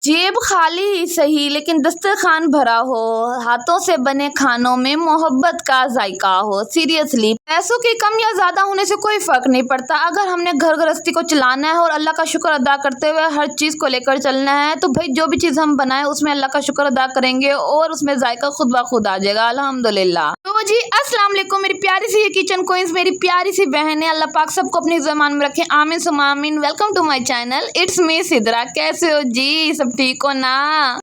जेब खाली ही सही लेकिन दस्तरखान भरा हो, हाथों से बने खानों में मोहब्बत का जायका हो। सीरियसली पैसों की कम या ज्यादा होने से कोई फर्क नहीं पड़ता। अगर हमने घर गृहस्थी को चलाना है और अल्लाह का शुक्र अदा करते हुए हर चीज को लेकर चलना है तो भाई जो भी चीज हम बनाए उसमें अल्लाह का शुक्र अदा करेंगे और उसमें जायका खुद ब खुद आ जाएगा, अल्हम्दुलिल्लाह। तो जी अस्सलाम वालेकुम मेरी प्यारी सी किचन क्वींस, मेरी प्यारी सी बहन है। अल्लाह पाक सबको अपनी ज़बान में रखे, आमीन सुम्मा आमीन। Welcome to my channel, it's me Sidra. कैसे हो जी, सब ठीक हो ना?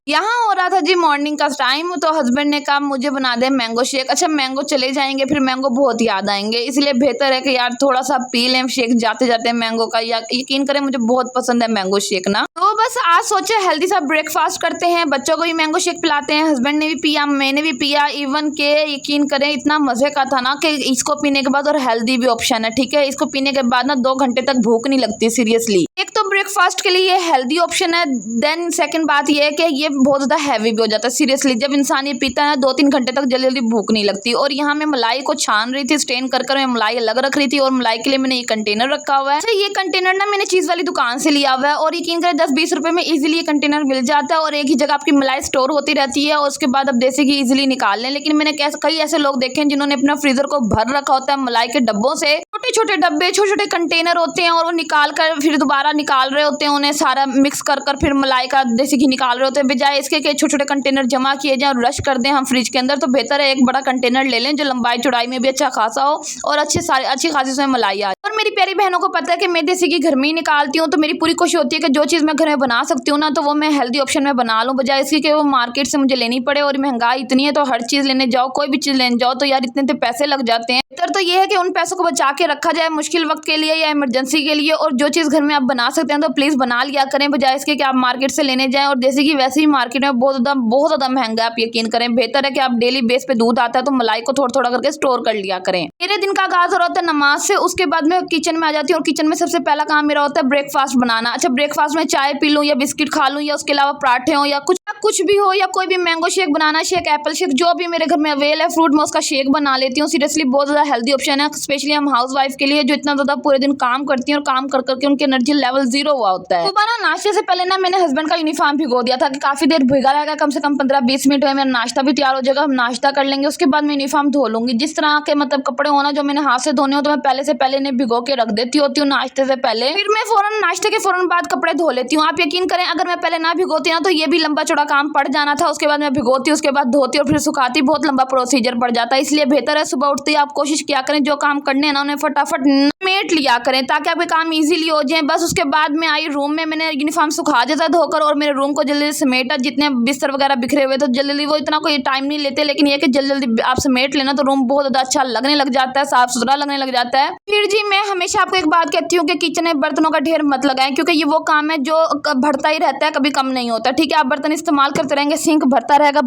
यहाँ हो रहा था जी मॉर्निंग का टाइम, तो हस्बैंड ने कहा मुझे बना दे मैंगो शेक। अच्छा मैंगो चले जाएंगे फिर मैंगो बहुत याद आएंगे, इसलिए बेहतर है कि यार थोड़ा सा पी लें शेक जाते जाते मैंगो का। या यकीन करें मुझे बहुत पसंद है मैंगो शेक ना। तो बस आज सोचा हेल्दी सा ब्रेकफास्ट करते हैं, बच्चों को भी मैंगो शेक पिलाते हैं। हस्बैंड ने भी पिया, मैंने भी पिया, इवन के यकीन करें इतना मजे का था ना कि इसको पीने के बाद, और हेल्दी भी ऑप्शन है ठीक है, इसको पीने के बाद ना 2 घंटे तक भूख नहीं लगती सीरियसली। एक तो ब्रेकफास्ट के लिए ये हेल्दी ऑप्शन है, देन सेकंड बात ये है कि ये बहुत ज्यादा हैवी भी हो जाता है सीरियसली। जब इंसान ये पीता है 2-3 घंटे तक जल्दी जल्दी भूख नहीं लगती। और यहाँ मैं मलाई को छान रही थी, स्टेन कर मैं मलाई अलग रख रही थी, और मलाई के लिए मैंने ये कंटेनर रखा हुआ है। अच्छा ये कंटेनर ना मैंने चीज वाली दुकान से लिया हुआ है, और यकीन करें 10-20 रुपए में इजीली ये कंटेनर मिल जाता है, और एक ही जगह आपकी मलाई स्टोर होती रहती है, और उसके बाद आप देसी घी इजीली निकाल लें। लेकिन मैंने कई ऐसे लोग देखे हैं जिन्होंने अपना फ्रीजर को भर रखा होता है मलाई के डब्बों से। छोटे छोटे डब्बे, छोटे छोटे कंटेनर होते हैं, और वो निकाल कर फिर दोबारा निकाल रहे होते हैं, उन्हें सारा मिक्स कर फिर मलाई का देसी घी निकाल रहे होते हैं। बजाय इसके छोटे छोटे कंटेनर जमा किए जाए और रश कर दें हम फ्रिज के अंदर, तो बेहतर है एक बड़ा कंटेनर ले लें जो लंबाई चौड़ाई में भी अच्छा खासा हो और अच्छी खासी उसमें मलाई आ। और मेरी प्यारी बहनों को पता है कि मैं देसी घी घर में ही निकालती हूँ, तो मेरी पूरी कोशिश होती है कि जो चीज़ मैं घर में बना सकती हूँ ना तो वो मैं हेल्दी ऑप्शन में बना लूँ, बजाय इसकी कि वो मार्केट से मुझे लेनी पड़े। और महंगाई इतनी है तो हर चीज़ लेने जाओ, कोई भी चीज़ लेने जाओ तो यार इतने पैसे लग जाते हैं। बेहतर तो ये है कि उन पैसों को बचा के रखा जाए मुश्किल वक्त के लिए या इमरजेंसी के लिए, और जो चीज़ घर में आप बना सकते हैं तो प्लीज़ बना लिया करें, बजाय इसके कि आप मार्केट से लेने जाएं। और जैसे कि वैसे ही मार्केट में बहुत ज़्यादा महंगा है, आप यकीन करें। बेहतर है कि आप डेली बेस पे दूध आता है तो मलाई को थोड़ा थोड़ा करके स्टोर कर लिया करें। मेरे दिन का आगाज हो रहा होता है नमाज से, उसके बाद मैं किचन में आ जाती हूँ, और किचन में सबसे पहला काम मेरा होता है ब्रेकफास्ट बनाना। अच्छा ब्रेकफास्ट में चाय पी लूँ या बिस्किट खा लूँ, या उसके अलावा पराठे हो या कुछ भी हो, या कोई भी मैंगो शेक बनाना, शेक एप्पल शेक जो भी मेरे घर में अवेल है फ्रूट में उसका शेक बना लेती हूँ। सीरियसली बहुत ज़्यादा हेल्दी ऑप्शन है, स्पेशली हम हाउस वाइफ के लिए जो इतना ज़्यादा पूरे दिन काम करती हैं और काम कर करके उनकी एनर्जी लेवल 0 हुआ होता है। सुबह ना नाश्ते से पहले ना मैंने हस्बैंड का यूनिफॉर्म भिगो दिया था कि काफ़ी देर भिगा रहेगा, कम से कम 15-20 मिनट में मेरा नाश्ता भी तैयार हो जाएगा, हम नाश्ता कर लेंगे, उसके बाद मैं यूनिफॉर्म धो लूँगी। जिस तरह के मतलब कपड़े होना जो मैंने हाथ से धोने हो तो मैं पहले से पहले इन्हें भिगो के रख देती होती हूँ नाश्ते से पहले, फिर मैं फौरन नाश्ते के फौरन बाद कपड़े धो लेती हूँ। आप यकीन करें अगर मैं पहले ना भिगोती ना तो ये भी लंबा चौड़ा काम पड़ जाना था। उसके बाद मैं भिगोती, उसके बाद धोती और फिर सुखाती, बहुत लंबा प्रोसीजर पड़ जाता है। इसलिए बेहतर है सुबह उठते ही आप कोशिश किया करें जो काम करने हैं ना उन्हें फटाफट समेट लिया करें ताकि आपके काम इजीली हो जाए। बस उसके बाद मैं आई रूम में, मैंने यूनिफॉर्म सुखा दिया था धोकर, और मेरे रूम को जल्दी समेटा। जितने बिस्तर वगैरह बिखरे हुए तो जल्दी, वो इतना कोई टाइम नहीं लेते, लेकिन ये कि जल्दी आप समेट लेना तो रूम बहुत ज़्यादा अच्छा लगने लग जाता है, साफ सुथरा लगने लग जाता है। फिर जी मैं हमेशा आपको एक बात कहती हूँ कि किचन में बर्तनों का ढेर मत लगाएं, क्योंकि ये वो काम है जो बढ़ता ही रहता है, कभी कम नहीं होता ठीक है। आप बर्तन इस्तेमाल करते रहेंगे, सिंक भरता रहेगा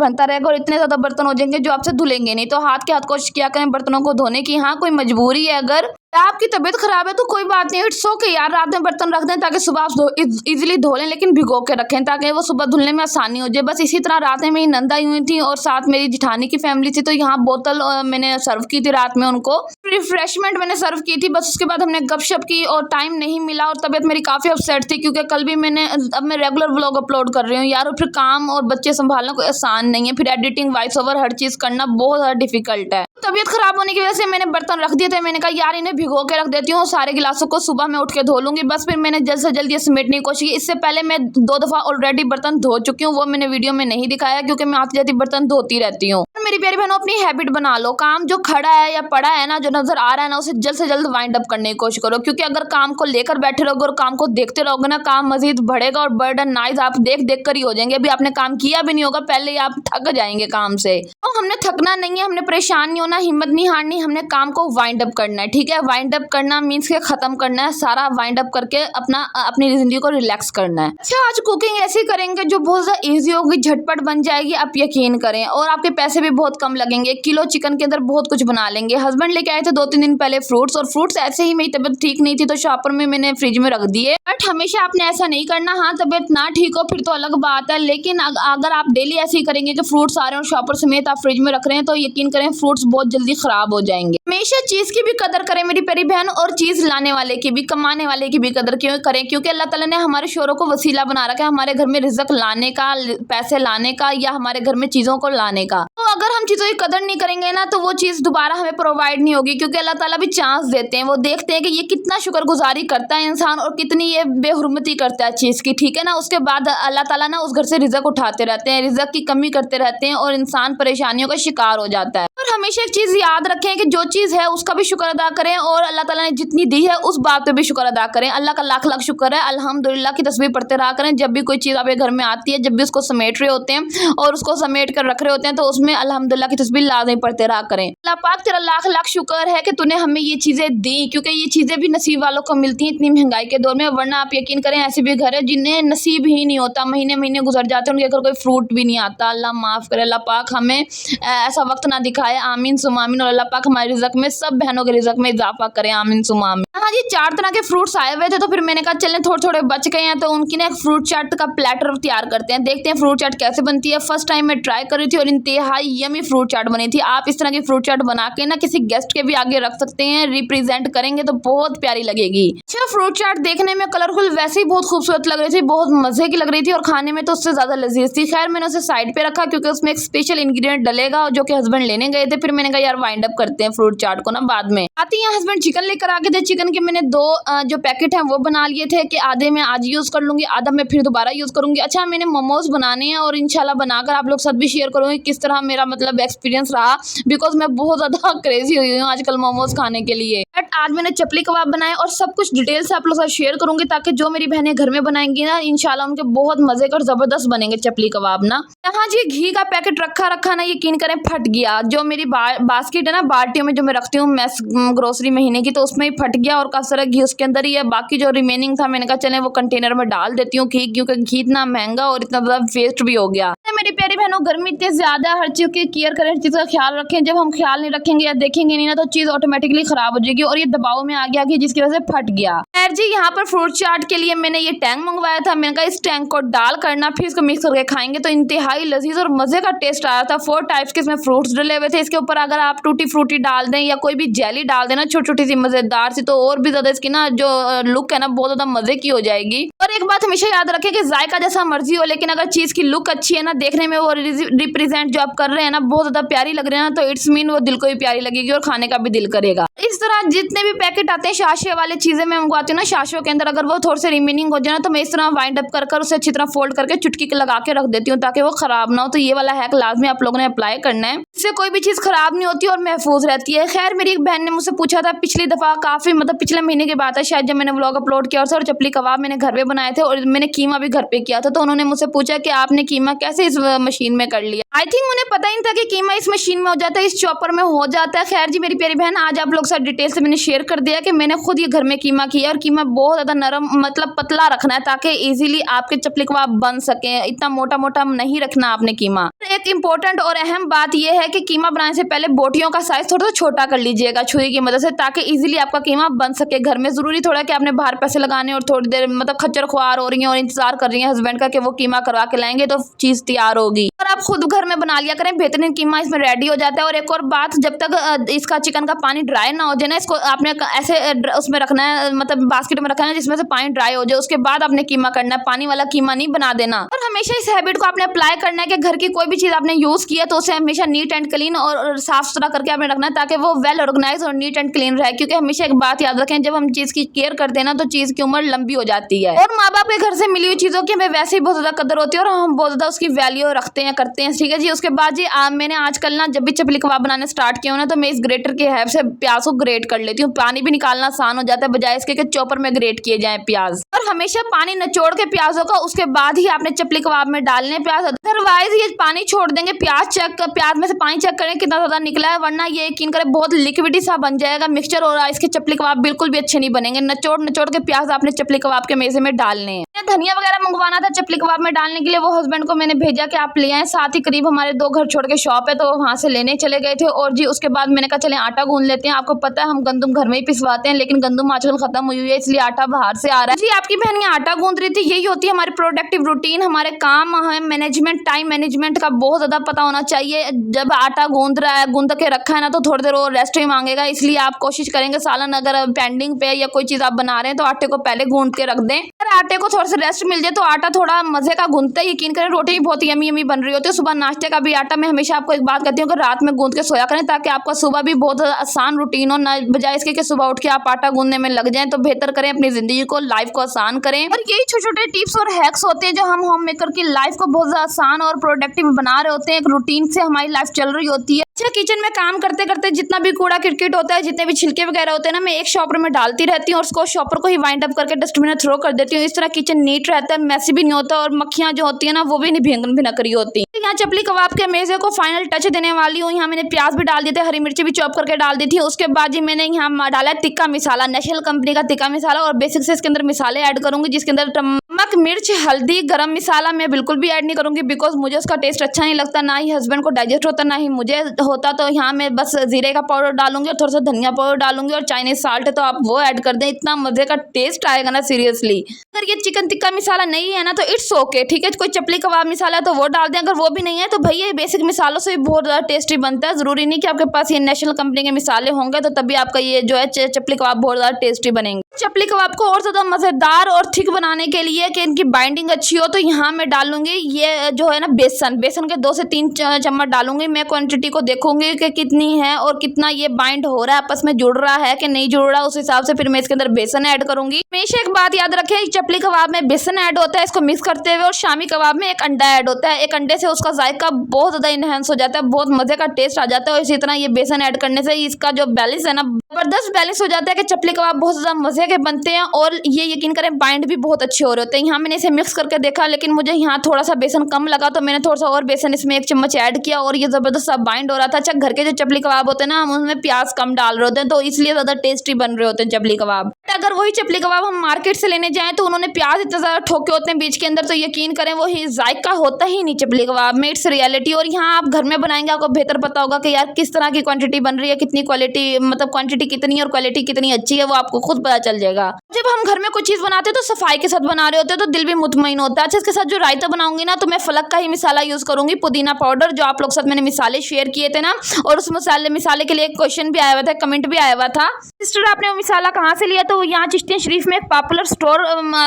और इतने ज़्यादा बर्तन हो जाएंगे जो आपसे धुलेंगे नहीं। तो हाथ के हाथ कोशिश किया करें बर्तनों को धोने की। हाँ कोई मजबूरी है, अगर आपकी तबीयत खराब है तो कोई बात नहीं, इट्स ओके यार, रात में बर्तन रख दें ताकि सुबह आप इजीली धो लें, लेकिन भिगो के रखें ताकि वो सुबह धुलने में आसानी हो जाए। बस इसी तरह रात में मेरी नंद आई हुई थी और साथ मेरी जिठानी की फैमिली थी, तो यहाँ बोतल मैंने सर्व की थी रात में, उनको रिफ्रेशमेंट मैंने सर्व की थी। बस उसके बाद हमने गपशप की और टाइम नहीं मिला, और तबीयत मेरी काफ़ी अपसेट थी क्योंकि कल भी अब मैं रेगुलर व्लॉग अपलोड कर रही हूँ यार, और फिर काम और बच्चे संभालना कोई आसान नहीं है, फिर एडिटिंग वॉइस ओवर हर चीज़ करना बहुत ज़्यादा डिफिकल्ट है। तबीयत खराब होने की वजह से मैंने बर्तन रख दिए थे, मैंने कहा यार इन्हें भिगो के रख देती हूँ, सारे गिलासों को सुबह मैं उठ के धो लूंगी। बस फिर मैंने जल्द से जल्द ये समेटने की कोशिश की। इससे पहले मैं 2 दफ़ा ऑलरेडी बर्तन धो चुकी हूँ, वो मैंने वीडियो में नहीं दिखाया क्योंकि मैं आती जाती बर्तन धोती रहती हूँ। मेरी प्यारी बहनों अपनी हैबिट बना लो, काम जो खड़ा है या पड़ा है ना, जो नजर आ रहा है ना, उसे जल्द से जल्द वाइंड अप करने की कोशिश करो, क्योंकि अगर काम को लेकर बैठे रहोगे और काम को देखते रहोगे ना, काम मजीद बढ़ेगा और बर्डन नाइज आप देख कर ही हो जाएंगे। अभी आपने काम किया भी नहीं होगा, पहले ही आप थक जाएंगे काम से। तो हमने थकना नहीं है, हमने परेशान नहीं होना, हिम्मत नहीं हारनी, हमने काम को वाइंड अप करना है ठीक है। वाइंड अप करना मीन्स के खत्म करना है, सारा वाइंड अप करके अपनी जिंदगी को रिलैक्स करना है। अच्छा आज कुकिंग ऐसी करेंगे जो बहुत ज्यादा ईजी होगी, झटपट बन जाएगी, आप यकीन करें, और आपके पैसे भी बहुत कम लगेंगे। 1 किलो चिकन के अंदर बहुत कुछ बना लेंगे। हस्बैंड लेके आए थे 2-3 दिन पहले फ्रूट्स, और फ्रूट्स ऐसे ही मेरी तबीयत ठीक नहीं थी तो शॉपर में मैंने फ्रिज में रख दिए। बट हमेशा आपने ऐसा नहीं करना, हाँ तबीयत ना ठीक हो फिर तो अलग बात है, लेकिन अगर आप डेली ऐसे ही करेंगे कि फ्रूट्स आ रहे हैं और शॉपर समेत आप फ्रिज में रख रहे हैं तो यकीन करें फ्रूट्स बहुत जल्दी खराब हो जाएंगे। हमेशा चीज की भी कदर करें मेरी प्यारी बहन, और चीज लाने वाले की भी, कमाने वाले की भी कदर क्यों करें, क्योंकि अल्लाह ताला ने हमारे शोरों को वसीला बना रखा है हमारे घर में रिज़्क लाने का, पैसे लाने का, या हमारे घर में चीजों को लाने का। तो अगर हम चीजों की कदर नहीं करेंगे ना तो वो चीज दोबारा हमें प्रोवाइड नहीं होगी, क्योंकि अल्लाह ताला भी चांस देते हैं। वो देखते हैं कि ये कितना शुक्रगुजारी करता है इंसान और कितनी ये बेहुरमती करता है चीज की, ठीक है ना। उसके बाद अल्लाह ताला ना उस घर से रिज़्क उठाते रहते हैं, रिज़्क की कमी करते रहते हैं और इंसान परेशानियों का शिकार हो जाता है। और हमेशा एक चीज याद रखें कि जो चीज है उसका भी शुक्र अदा करें, और अल्लाह ताला ने जितनी दी है उस बात पे भी शुक्र अदा करें। अल्लाह का लाख लाख शुक्र है, अल्हम्दुलिल्लाह की तस्बीह पढ़ते रहा करें। जब भी कोई चीज आपके घर में आती है, जब भी उसको समेट रहे होते हैं और उसको समेट कर रख रहे होते हैं, तो उसमें अल्हम्दुलिल्लाह की तस्बीह लाज़िम पढ़ते रहा करें। अल्लाह पाक तेरा लाख लाख शुक्र है कि तूने हमें ये चीजें दी, क्योंकि ये चीजें भी नसीब वालों को मिलती हैं इतनी महंगाई के दौर में। वरना आप यकीन करें ऐसे भी घर है जिन्हें नसीब ही नहीं होता, महीने महीने गुजर जाते हैं, उनके घर कोई फ्रूट भी नहीं आता। अल्लाह माफ़ करे, अल्लाह पाक हमें ऐसा वक्त ना दिखाए, आमीन सुम आमीन। और अल्लाह पाक हमारे रिज़्क में, सब बहनों के रिज़्क में इजाफा करें, आमीन सुम आमीन। हाँ जी, 4 तरह के फ्रूट्स आए हुए थे, तो फिर मैंने कहा चलें थोड़े थोड़े बच गए हैं तो उनकी ना एक फ्रूट चाट का प्लेटर तैयार करते हैं, देखते हैं फ्रूट चाट कैसे बनती है। फर्स्ट टाइम मैं ट्राई कर रही थी और इंतहाई यमी फ्रूट चाट बनी थी। आप इस तरह की फ्रूट चाट बना के ना किसी गेस्ट के भी आगे रख सकते हैं, रिप्रेजेंट करेंगे तो बहुत प्यारी लगेगी। अच्छा, फ्रूट चाट देखने में कलरफुल वैसे ही बहुत खूबसूरत लग रही थी, बहुत मजे की लग रही थी और खाने में तो उससे ज्यादा लजीज थी। खैर मैंने उसे साइड पे रखा क्योंकि उसमें एक स्पेशल इंग्रेडिएंट डलेगा जो कि हस्बैंड लेने गए थे। फिर मैंने कहा यार वाइंड अप करते हैं फ्रूट चाट को ना बाद में। आते ही हस्बैंड चिकन लेकर आ गए थे। चिकन के मैंने 2 जो पैकेट हैं वो बना लिए थे कि आधे मैं आज यूज कर लूंगी, आधा मैं फिर दोबारा यूज करूंगी। अच्छा, मैंने मोमोज बनाने हैं और इंशाल्लाह बनाकर आप लोग साथ भी शेयर करूंगी किस तरह मेरा मतलब एक्सपीरियंस रहा, बिकॉज मैं बहुत ज्यादा क्रेजी हुई हूँ आजकल मोमोज खाने के लिए। बट आज मैंने चपली कबाब बनाए और सब कुछ डिटेल से आप लोग साथ शेयर करूंगी, ताकि जो मेरी बहनें घर में बनाएंगी ना इंशाल्लाह उनके बहुत मजे का और जबरदस्त बनेंगे चपली कबाब ना। हाँ जी, घी का पैकेट रखा ना यकीन करें फट गया। जो मेरी बास्केट है ना बाल्टियों में जो मैं रखती हूँ मैस ग्रोसरी महीने की, तो उसमें ही फट गया और काफी सारा घी उसके अंदर ही है। बाकी जो रिमेनिंग था मैंने कहा चले वो कंटेनर में डाल देती हूँ घी, क्योंकि घी इतना महंगा और इतना ज्यादा वेस्ट भी हो गया। मेरी प्यारी बहनों, गर्मी इतनी ज्यादा, हर चीज की केयर करें, हर चीज का ख्याल रखें। जब हम ख्याल नहीं रखेंगे या देखेंगे नहीं ना तो चीज ऑटोमेटिकली खराब हो जाएगी और ये दबाव में आ गया कि जिसकी वजह से फट गया। खैर जी, यहाँ पर फ्रूट चाट के लिए मैंने ये टैंक मंगवाया था। मैंने कहा इस टैंक को डाल करना फिर इसको मिक्स करके खाएंगे तो इंतहाई लजीज और मजे का टेस्ट आया था। 4 टाइप्स के इसमें फ्रूट्स डले हुए थे। इसके ऊपर अगर आप टूटी फ्रूटी डाल दें या कोई भी जेली डाल देना छोटी छोटी सी मजेदार सी, तो और भी ज्यादा इसकी ना जो लुक है ना बहुत ज्यादा मजे की हो जाएगी। और एक बात हमेशा याद रखें कि जायका जैसा मर्जी हो, लेकिन अगर चीज की लुक अच्छी है ना, देखने में वो रिप्रेजेंट जो आप कर रहे हैं ना बहुत ज्यादा प्यारी लग रहे हैं ना, तो इट्स मीन वो दिल को भी प्यारी लगेगी और खाने का भी दिल करेगा। इस तरह जितने भी पैकेट आते हैं शाशे वाले चीजें मैं मंगवाती हूँ ना, शाशों के अंदर अगर वो थोड़े से रिमेनिंग हो जाए ना तो मैं इस तरह वाइंड अप कर उसे अच्छी तरह फोल्ड करके चुटकी लगा के रख देती हूँ ताकि वो खराब ना हो। तो ये वाला हैक लाजमी आप लोगों ने अप्लाई करना है, इससे कोई भी चीज खराब नहीं होती और महफूज रहती है। खैर मेरी एक बहन ने मुझसे पूछा था पिछली दफा, काफी मतलब पिछले महीने की बात है शायद, जब मैंने व्लॉग अपलोड किया और चपली कबाब मैंने घर पे बनाए थे और मैंने कीमा भी घर पे किया था, तो उन्होंने मुझसे पूछा कि आपने कीमा कैसे इस मशीन में कर लिया। आई थिंक उन्हें पता ही नहीं था कि कीमा इस मशीन में हो जाता है, इस चॉपर में हो जाता है। खैर जी मेरी प्यारी बहन, आज आप लोग साथ डिटेल से मैंने शेयर कर दिया कि मैंने खुद ये घर में कीमा किया और कीमा बहुत ज्यादा नरम मतलब पतला रखना है ताकि इजीली आपके चपली कबाब बन सके। इतना मोटा मोटा नहीं रखना आपने कीमा। एक इम्पोर्टेंट और अहम बात यह है कि कीमा बनाने से पहले बोटियों का साइज थोड़ा सा छोटा कर लीजिएगा छुरी की मदद से, ताकि इजीली आपका कीमा बन सके घर में। जरूरी थोड़ा कि आपने बाहर पैसे लगाने और थोड़ी देर मतलब खच्चर खुआर हो रही हैं और इंतजार कर रही हैं हस्बैंड का कि वो कीमा करवा के लाएंगे तो चीज तैयार होगी। और आप खुद घर में बना लिया करें, बेहतरीन कीमा इसमें रेडी हो जाता है। और एक और बात, जब तक इसका चिकन का पानी ड्राई ना हो जाए ना, इसको आपने ऐसे उसमें रखना है, मतलब बास्केट में रखना है जिसमें से पानी ड्राई हो जाए, उसके बाद आपने कीमा करना है, पानी वाला कीमा नहीं बना देना। और हमेशा इस हैबिट को आपने अप्लाई करना है कि घर की कोई भी चीज आपने यूज किया तो उसे हमेशा नीट एंड क्लीन और साफ सुथरा करके आपने रखना है ताकि वो वेल ऑर्गेनाइज और नीट एंड क्लीन रहे। क्योंकि हमेशा एक बात याद रखें, जब हम चीज की केयर करते हैं ना तो चीज की उम्र लंबी हो जाती है। और माँ बाप के घर से मिली हुई चीजों की हमें वैसे ही बहुत ज्यादा कदर होती है और हम बहुत ज्यादा उसकी वैल्यू रखते हैं करते हैं, ठीक है जी। उसके बाद जी मैंने आजकल ना जब भी चपली कबाब बनाने स्टार्ट किया हो ना तो मैं इस ग्रेटर की हेल्प से प्याज को ग्रेट कर लेती हूँ। पानी भी निकालना आसान हो जाता है बजाय इसके कि चॉपर में ग्रेट किए जाए प्याज। और हमेशा पानी निचोड़ के प्याजों का उसके बाद ही आपने चपली कबाब में डालने प्याज, अदरवाइज ये पानी छोड़ देंगे प्याज में से पानी चेक करें कितना ज्यादा निकला है, वरना ये यकीन करें बहुत लिक्विडी सा बन जाएगा मिक्सचर और इसके चपली कबाब बिल्कुल भी अच्छे नहीं बनेंगे। निचोड़ के प्याज आपने चपली कबाब के मेजे में डालने हैं। धनिया वगैरह मंगवाना था चपली कबाब में डालने के लिए, वो हस्बैंड को मैंने भेजा कि आप ले आएं। साथ ही करीब हमारे 2 घर छोड़ के शॉप है तो वहाँ से लेने चले गए थे। और जी उसके बाद मैंने कहा चले आटा गूंद लेते हैं। आपको पता है हम गंदम घर में ही पिसवाते हैं, लेकिन गंदम आजकल खत्म हुई है इसलिए आटा बाहर से आ रहा है। जी आपकी बहन ये आटा गूंद रही थी। यही होती है हमारी प्रोडक्टिव रूटीन, हमारे काम है मैनेजमेंट, टाइम मैनेजमेंट का बहुत ज़्यादा पता होना चाहिए। जब आटा गूंद रहा है, गूंद के रखा है ना, तो थोड़ी देर वो रेस्ट ही मांगेगा। इसलिए आप कोशिश करेंगे सालन अगर पेंडिंग पे या कोई चीज़ आप बना रहे हैं तो आटे को पहले गूंद के रख दें। अगर आटे को थोड़ा सा रेस्ट मिल जाए तो आटा थोड़ा मजे का गूंदता है। यकीन करें रोटी भी बहुत यमी यमी बन रही होती है। सुबह नाश्ते का भी आटा मैं हमेशा आपको एक बात कहती हूँ कि रात में गूंद के सोया करें, ताकि आपका सुबह भी बहुत आसान रूटीन हो, ना बजाय इसके कि सुबह उठ के आप आटा गूंदने में लग जाएं। तो बेहतर करें अपनी जिंदगी को, लाइफ को आसान करें। और यही छोटे छोटे टिप्स और हैक्स होते हैं जो हम होम मेकर की लाइफ को बहुत ज्यादा आसान और प्रोडक्टिव बना रहे होते हैं। एक रूटीन से हमारी लाइफ चल रही होती है। अच्छा किचन में काम करते करते जितना भी कूड़ा किटकिट होता है, जितने भी छिलके वगैरह होते हैं ना, मैं एक शॉपर में डालती रहती हूँ और उसको शॉपर को ही वाइंड अप करके डस्टबिन में थ्रो कर देती हूँ। इस तरह किचन नीट रहता है, मैसी भी नहीं होता और मक्खियाँ जो होती है ना वो भी नहीं भिनक रही होती। यहाँ चपली कबाब के मेज़े को फाइनल टच देने वाली हूँ। यहाँ मैंने प्याज भी डाल दिए थे, हरी मिर्ची भी चॉप करके डाल दी थी। उसके बाद जी मैंने यहाँ डाला है तिक्का मसाला, नेशनल कंपनी का तिक्का मसाला। और बेसिक से इसके अंदर मसाले ऐड करूंगी, जिसके अंदर नमक, मिर्च, हल्दी, गरम मसाला मैं बिल्कुल भी ऐड नहीं करूंगी, बिकॉज मुझे उसका टेस्ट अच्छा नहीं लगता, ना ही हस्बैंड को डाइजेस्ट होता, ना ही मुझे होता। तो यहाँ मैं बस जीरे का पाउडर डालूंगी और थोड़ा सा धनिया पाउडर डालूंगी और चाइनीज साल्ट है तो आप वो ऐड कर दें। इतना मजे का टेस्ट आएगा ना सीरियसली। अगर ये चिकन टिक्का मसाला नहीं है ना तो इट्स ओके, ठीक है। कोई चपली कबाब मसाला है तो वो डाल दें। अगर वो भी नहीं है तो भैया बेसिक मसालों से भी बहुत ज़्यादा टेस्टी बनता है। जरूरी नहीं कि आपके पास ये नेशनल कंपनी के मसाले होंगे तो तभी आपका ये जो है चपली कबाब बहुत ज़्यादा टेस्टी बनेंगे। चपली कबाब को और ज़्यादा मज़ेदार और थिक बनाने के लिए कि इनकी बाइंडिंग अच्छी हो, तो यहाँ मैं डालूंगी ये जो है ना बेसन के 2 से 3 चम्मच डालूंगी। मैं क्वांटिटी को देखूंगी कि कितनी है और कितना ये बाइंड हो रहा है, आपस में जुड़ रहा है कि नहीं जुड़ रहा, उस हिसाब से फिर मैं इसके अंदर बेसन ऐड करूंगी। हमेशा एक बात याद रखें, चपली कबाब में बेसन ऐड होता है इसको मिक्स करते हुए, और शामी कबाब में एक अंडा ऐड होता है। एक अंडे से उसका जायका बहुत ज़्यादा इनहेंस हो जाता है, बहुत मजे का टेस्ट आ जाता है। और इसी तरह ये बेसन ऐड करने से इसका जो बैलेंस है ना, जबरदस्त बैलेंस हो जाता है कि चपली कबाब बहुत ज़्यादा मजे के बनते हैं और ये यकीन करें बाइंड भी बहुत अच्छे हो रहे होते हैं। यहाँ मैंने इसे मिक्स करके देखा, लेकिन मुझे यहाँ थोड़ा सा बेसन कम लगा तो मैंने थोड़ा सा और बेसन इसमें 1 चम्मच ऐड किया और ये ज़बरदस्त सा बाइंड हो रहा था। अच्छा घर के जो चपली कबाब होते हैं ना, हम उनमें प्याज कम डाल रहे होते हैं तो इसलिए ज़्यादा टेस्टी बन रहे होते हैं चपली कबाब। अगर वही चपली कबाब हम मार्केट से लेने जाएँ तो उन्होंने प्याज इतना ज़्यादा ठोके होते हैं बीच के अंदर, तो यकीन करें वो ही जायका होता ही नहीं चपली कबाब में। It's reality. और यहाँ आप घर में बनाएंगे आपको बेहतर पता होगा कि यार किस तरह की क्वांटिटी बन रही है, कितनी क्वालिटी, मतलब क्वांटिटी कितनी और क्वालिटी कितनी अच्छी है, वो आपको खुद पता चल जाएगा। जब हम घर में कुछ चीज़ बनाते हैं तो सफाई के साथ बना रहे होते हैं तो दिल भी मुतमईन होता है। अच्छा इसके साथ जो रायता बनाऊंगी ना तो मैं फलक का ही मसाला यूज़ करूंगी, पुदीना पाउडर, जो आप लोग साथ मैंने मिसाले शेयर किए थे ना, और उस मसाले के लिए एक क्वेश्चन भी आया हुआ था, कमेंट भी आया हुआ था, सिस्टर आपने वो मसाला कहाँ से लिया? तो यहाँ चिश्तिया शरीफ में एक पॉपुलर स्टोर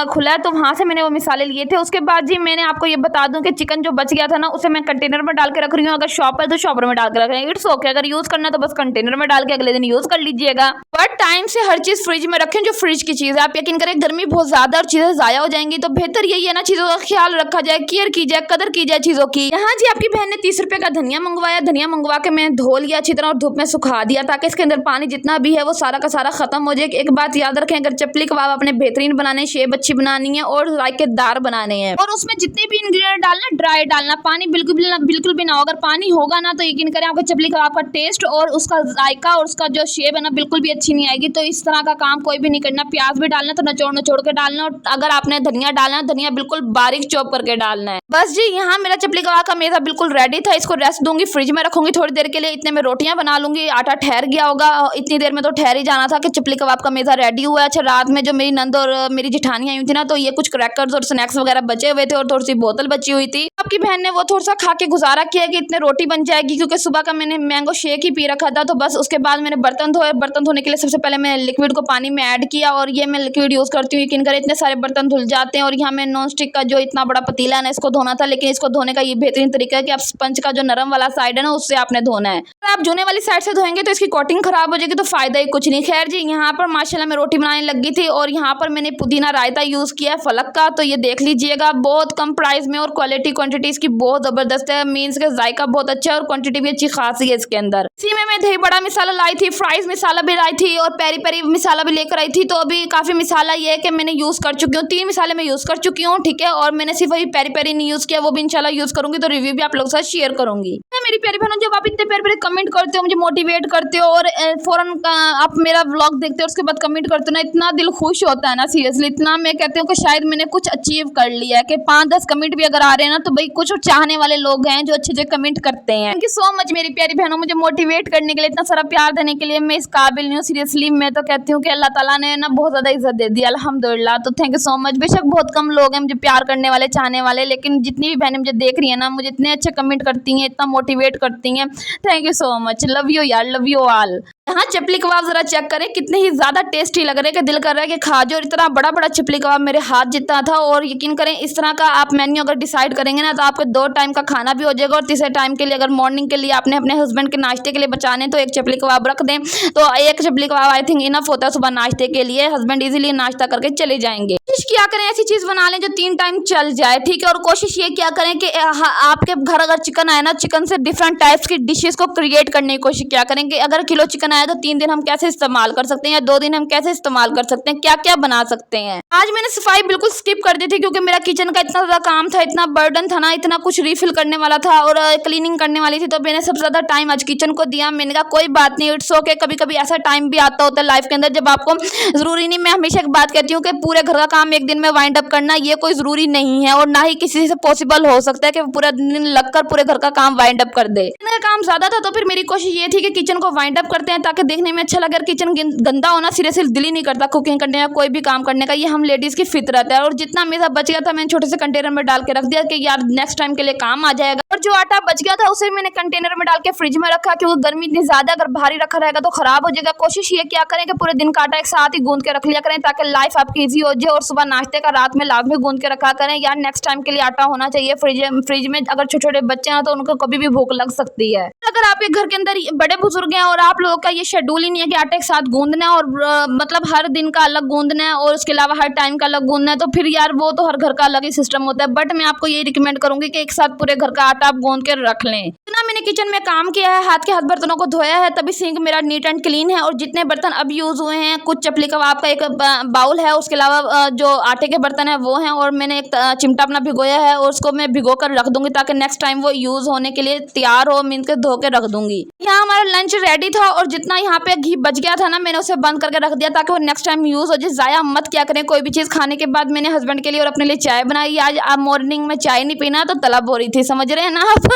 खुला है तो वहाँ से मैंने वो मसाले लिए थे। उसके बाद जी मैंने आपको ये बता दूं कि चिकन जो बच गया था ना उसे मैं कंटेनर में डाल के रख रही हूँ। अगर शॉप है तो शॉपर में डाल के रख रही हूँ, इट्स ओके। अगर यूज़ करना तो बस कंटेनर में डाल के अगले दिन यूज़ कर लीजिएगा। बट टाइम से हर चीज़ फ्रिज में रखें, जो फ्रिज की चीज़ है। आप यकीन करें गर्मी बहुत ज़्यादा और चीज़ें ज़ाया हो जाएंगी, तो बेहतर यही है ना चीज़ों का ख्याल रखा जाए, केयर की जाए, कदर की जाए चीज़ों की। यहाँ जी आपकी बहन ने 30 रुपये का धनिया मंगवाया। धनिया मंगवा के मैं धो लिया अच्छी तरह और धूप में सुखा दिया ताकि इसके अंदर पानी जितना भी है वो सारा का सारा खत्म हो जाए। एक बात याद रखें, अगर चपली कबाब अपने बेहतरीन बनाने, शेप अच्छी बनानी है और जायकेदार बनाने हैं, और उसमें जितने भी इंग्रेडिएंट डालना ड्राई डालना, पानी बिल्कुल भी ना हो। अगर पानी होगा ना तो यकीन करें आपको चपली कबाब का टेस्ट और उसका जायका और उसका जो शेप है ना बिल्कुल भी अच्छी नहीं आएगी। तो इस तरह का काम कोई भी नहीं करना। प्याज भी डालना तो नचोड़ के डालना, और अगर आपने धनिया डालना धनिया बिल्कुल बारीक चॉप करके डालना है। बस जी यहाँ मेरा चपली कबाब का मेज़ा बिल्कुल रेडी था। इसको रेस्ट दूंगी, फ्रिज में रखूंगी थोड़ी देर के लिए। इतने में रोटियां बना लूंगी, आटा ठहर गया होगा। इतनी देर में तो ठहर ही जाना था कि चपली कबाब का मेज़ा रेडी हुआ है। अच्छा रात में जो मेरी नंद और मेरी जिठानी आई थी ना, तो ये कुछ क्रैकर्स और स्नैक्स वगैरह बचे हुए थे और थोड़ी सी बोतल बची हुई थी। आपकी बहन ने वो थोड़ा सा खा के गुजारा किया कि इतने रोटी बन जाएगी, क्योंकि सुबह का मैंने मैंगो शेक ही पी रखा था। तो बस उसके बाद मैंने बर्तन धोए। बर्तन धोने के लिए सबसे पहले मैं लिक्विड को पानी में ऐड किया, और ये मैं लिक्विड यूज़ करती हूँ। यकीन करें इतने सारे बर्तन धुल जाते हैं। और यहाँ मैं नॉन स्टिक का जो इतना बड़ा पतीला है ना, इसको धोना था, लेकिन इसको धोने का ये बेहतरीन तरीका है कि आप स्पंज का जो नरम वाला साइड है ना उससे आपने धोना है। अगर आप जूने वाली साइड से धोएंगे तो इसकी कोटिंग खराब हो जाएगी, तो फायदा ही कुछ नहीं। खैर जी यहाँ पर माशाल्लाह मैं रोटी बनाने लगी थी और यहाँ पर मैंने पुदीना रायता यूज़ किया है फलक का। तो ये देख लीजिएगा, बहुत कम प्राइस में और क्वालिटी क्वांटिटी क्वांटिटी इसकी बहुत जबरदस्त है, मीन्स का जायका बहुत अच्छा है और क्वांटिटी भी अच्छी खासी है इसके अंदर। इसी में मैं दही बड़ा मसाला लाई थी, फ्राइज मसाला भी लाई थी और पेरी पेरी मसाला भी लेकर आई थी। तो अभी काफी मसाला ये है कि मैंने यूज कर चुकी हूँ, 3 मसाले मैं यूज कर चुकी हूँ, ठीक है। और मैंने सिर्फ वही पेरी पेरी नहीं यूज किया, वो भी इंशाल्लाह यूज करूंगी, तो रिव्यू भी आप लोगों के साथ शेयर करूंगी। मेरी प्यारी बहनों, जब आप इतने प्यारे प्यारे कमेंट करते हो, मुझे मोटिवेट करते हो और फौरन आप मेरा व्लॉग देखते हो उसके बाद कमेंट करते हो ना, इतना दिल खुश होता है ना, सीरियसली इतना मैं कहती हूँ कि शायद मैंने कुछ अचीव कर लिया है कि 5-10 कमेंट भी अगर आ रहे हैं ना तो भाई कुछ चाहने वाले लोग हैं जो अच्छे अच्छे कमेंट करते हैं। थैंक यू सो मच मेरी प्यारी बहनों, मुझे मोटिवेट करने के लिए, इतना सारा प्यार देने के लिए। मैं इस काबिल नहीं हूँ, सीरियसली मैं तो कहती हूँ कि अल्लाह ताला ने ना बहुत ज्यादा इज्जत दे दी, अल्हम्दुलिल्लाह। तो थैंक यू सो मच। बेशक बहुत कम लोग हैं मुझे प्यार करने वाले, चाहने वाले, लेकिन जितनी भी बहनें मुझे देख रही है ना, मुझे इतने अच्छे कमेंट करती हैं, इतना मोटिवेट करती हैं। Thank you so much, love you यार, लव यू ऑल। यहाँ चपली कबाब जरा चेक करें कितने ही ज्यादा टेस्टी लग रहे हैं कि दिल कर रहा है कि खा जाओ। इतना बड़ा बड़ा चपली कबाब मेरे हाथ जितना था। और यकीन करें इस तरह का आप मेन्यू अगर डिसाइड करेंगे ना तो आपको 2 टाइम का खाना भी हो जाएगा। और तीसरे टाइम के लिए अगर मॉर्निंग के लिए आपने अपने हस्बैंड के नाश्ते के लिए बचाने तो एक चपली कबाब रख दें, तो एक चपली कबाब आई थिंक इनफ होता है सुबह नाश्ते के लिए। हस्बैंड इजीली नाश्ता करके चले जाएंगे। कोशिश क्या करें ऐसी चीज बना लें जो 3 टाइम चल जाए, ठीक है। और कोशिश ये क्या करें कि आपके घर अगर चिकन आए ना, चिकन से डिफरेंट टाइप्स की डिशेस को क्रिएट करने की कोशिश क्या करें कि अगर किलो चिकन आया तो 3 दिन हम कैसे इस्तेमाल कर सकते हैं या 2 दिन हम कैसे इस्तेमाल कर सकते हैं, क्या क्या बना सकते हैं। आज मैंने सफाई बिल्कुल स्किप कर दी थी क्योंकि मेरा किचन का इतना ज्यादा काम था, इतना बर्डन था ना, इतना कुछ रिफिल करने वाला था और क्लीनिंग करने वाली थी। तो मैंने सबसे ज्यादा टाइम आज किचन को दिया। मैंने कहा कोई बात नहीं, इट्स ओके। कभी कभी ऐसा टाइम भी आता होता है लाइफ के अंदर जब आपको जरूरी नहीं, मैं हमेशा एक बात कहती हूँ कि पूरे घर का काम एक दिन में वाइंड अप करना ये कोई जरूरी नहीं है और ना ही किसी से पॉसिबल हो सकता है कि पूरा दिन लगकर पूरे घर का काम वाइंड अप कर दे। मेरा काम ज्यादा था तो फिर मेरी कोशिश ये थी कि किचन को वाइंड अप करते हैं ताकि देखने में अच्छा लगे। अगर किचन गंदा होना सीरियसली दिल ही नहीं करता कुकिंग करने का, कोई भी काम करने का, ये हम लेडीज की फितरत है। और जितना मेरा बच गया था मैंने छोटे से कंटेनर में डाल के रख दिया कि यार नेक्स्ट टाइम के लिए काम आ जाएगा। और जो आटा बच गया था उसे मैंने कंटेनर में डाल के फ्रिज में रखा क्योंकि गर्मी इतनी ज्यादा, अगर भारी रखा रहेगा तो खराब हो जाएगा। कोशिश ये क्या करें कि पूरे दिन का आटा एक साथ ही गूंद के रख लिया करें ताकि लाइफ आपकी इजी हो जाए। और सुबह नाश्ते का रात में लाजमी गूंद के रखा करें यार, नेक्स्ट टाइम के लिए आटा होना चाहिए फ्रिज में। अगर छोटे छोटे बच्चे हैं तो उनको कभी भी भूख लग सकती है। अगर आपके घर के अंदर बड़े बुजुर्ग हैं और आप लोगों का ये शेड्यूल ही नहीं है कि आटे के साथ गूंदना है और मतलब हर दिन का अलग गूंदना है और उसके अलावा हर टाइम का अलग गूंदना है, तो फिर यार वो तो हर घर का अलग ही सिस्टम होता है। बट मैं आपको ये रिकमेंड करूंगी कि एक साथ पूरे घर का आटा आप गूंद के रख लें। इतना मैंने किचन में काम किया है, हाथ के हाथ बर्तनों को धोया है, तभी सिंक मेरा नीट एंड क्लीन है। और जितने बर्तन अब यूज हुए हैं, कुछ चपली कबाब का एक बाउल है, उसके अलावा जो आटे के बर्तन है वो हैं। और मैंने एक चिमटा अपना भिगोया है और उसको मैं भिगो कर रख दूंगी ताकि नेक्स्ट टाइम वो यूज होने के लिए तैयार हो। मैं इनके धो के रख दूंगी। यहाँ हमारा लंच रेडी था और जितना यहाँ पे घी बच गया था ना मैंने उसे बंद करके रख दिया ताकि वो नेक्स्ट टाइम यूज हो जाए। जाया मत क्या करें कोई भी चीज खाने के बाद। मैंने हस्बैंड के लिए और अपने लिए चाय बनाई। आज आप मॉर्निंग में चाय नहीं पीना तो तलब हो रही थी, समझ रहे हैं ना आप।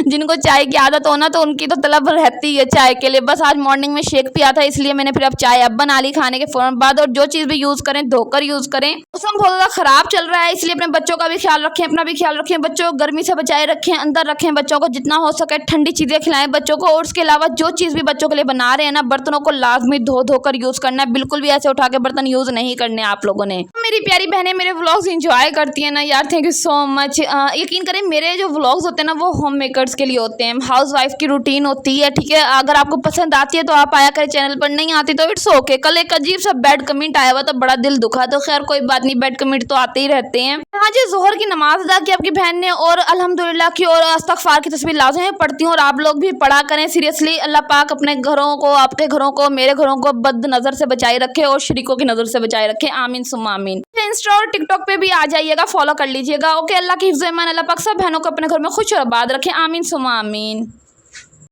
जिनको चाय की आदत हो ना तो उनकी तो तलब रहती है चाय के लिए। बस आज मॉर्निंग में शेक पिया था इसलिए मैंने फिर अब चाय अब बना ली खाने के फौरन बाद। और जो चीज भी यूज करें धोकर यूज करें। मौसम बहुत ज्यादा खराब चल रहा है इसलिए अपने बच्चों का भी ख्याल रखें, अपना भी ख्याल रखें। बच्चों को गर्मी से बचाए रखें, अंदर रखें बच्चों को, जितना हो सके ठंडी चीजें खिलाएं बच्चों को। और उसके अलावा जो चीज भी बच्चों के लिए बना रहे हैं ना, बर्तनों को लाजमी धो धोकर यूज करना है। बिल्कुल भी ऐसे उठा के बर्तन यूज नहीं करने आप लोगों ने। मेरी प्यारी बहनें मेरे व्लॉग्स एंजॉय करती है ना यार, थैंक यू सो मच। यकीन करें मेरे जो व्लॉग्स होते हैं ना वो होम मेकर्स के लिए होते हैं, हाउस वाइफ की रूटीन होती है, ठीक है। अगर आपको पसंद आती है तो आप आया करें चैनल पर, नहीं आती तो इट्स ओके। कल एक अजीब सा बैड कमेंट आया हुआ तो बड़ा दिल दुखा, तो खैर कोई बात नहीं, बैड कमेंट तो आते ही रहते हैं। आज जोहर की नमाज अदा की आपकी बहन ने और अल्हम्दुलिल्लाह की और इस्तगफार की तस्बीह लाज़िम पढ़ती हूँ और आप लोग भी पढ़ा करें। सीरियसली अल्लाह पाक अपने घरों को, आपके घरों को, मेरे घरों को बद नज़र से बचाए रखे और शरीकों की नज़र से बचाए रखे। आमीन सुम्मा आमीन। इंस्टा और टिकटॉक पे भी आ जाइएगा, फॉलो कर लीजिएगा। ओके, अल्लाह की हिफ्ज़-ए-मान, अल्लाह पाक सब बहनों को अपने घर में खुश और आबाद रखें। आमीन सुम्मा आमीन।